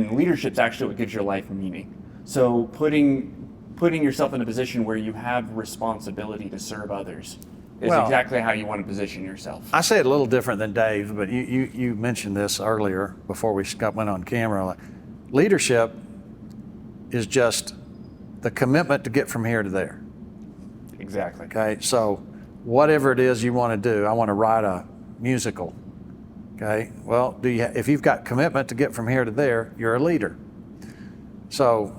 And leadership's actually what gives your life meaning. So putting yourself in a position where you have responsibility to serve others is exactly how you want to position yourself. I say it a little different than Dave, but you mentioned this earlier before we went on camera. Leadership is just the commitment to get from here to there. Exactly. Okay, so whatever it is you want to do, I want to write a musical. Okay, well, if you've got commitment to get from here to there, you're a leader. So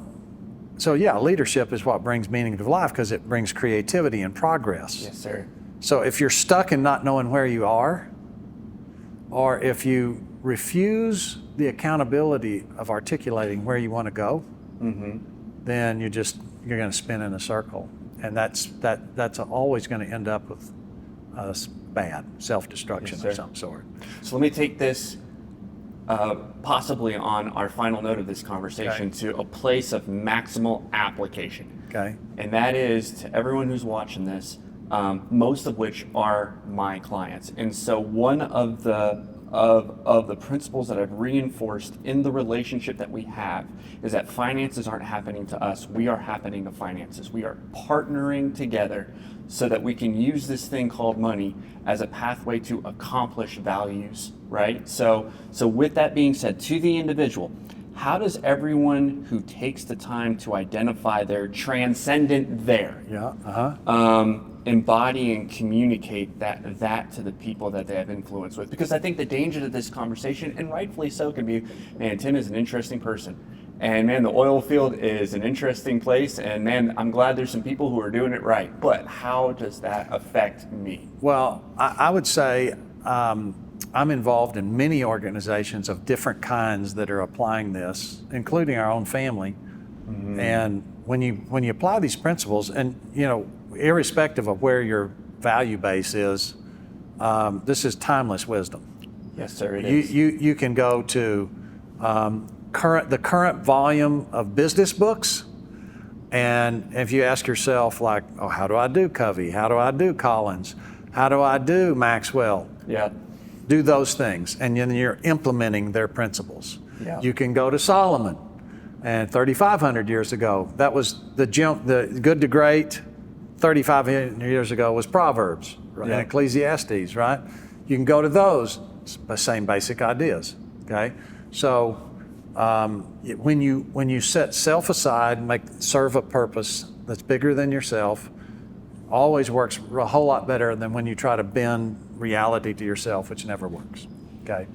yeah, leadership is what brings meaning to life because it brings creativity and progress. Yes, sir. So if you're stuck in not knowing where you are, or if you refuse the accountability of articulating where you want to go, then you're going to spin in a circle, and that's always going to end up with bad self-destruction of some sort. So let me take this possibly on our final note of this conversation to a place of maximal application. Okay. And that is to everyone who's watching this, most of which are my clients. And so one of the principles that I've reinforced in the relationship that we have is that finances aren't happening to us, we are happening to finances. We are partnering together so that we can use this thing called money as a pathway to accomplish values, right? So with that being said, to the individual, how does everyone who takes the time to identify their transcendent there embody and communicate that to the people that they have influence with? Because I think the danger to this conversation, and rightfully so, can be, man, Tim is an interesting person. And man, the oil field is an interesting place. And man, I'm glad there's some people who are doing it right. But how does that affect me? Well, I would say I'm involved in many organizations of different kinds that are applying this, including our own family. And when you apply these principles, and irrespective of where your value base is, this is timeless wisdom. Yes, sir, it is. You can go to the current volume of business books, and if you ask yourself, like, oh, how do I do Covey? How do I do Collins? How do I do Maxwell? Yeah. Do those things, and then you're implementing their principles. Yeah. You can go to Solomon, and 3,500 years ago, that was the good to great. 3,500 years ago was Proverbs, right? And Ecclesiastes, right? You can go to those, the same basic ideas, okay? So when you set self aside and serve a purpose that's bigger than yourself, always works a whole lot better than when you try to bend reality to yourself, which never works, okay?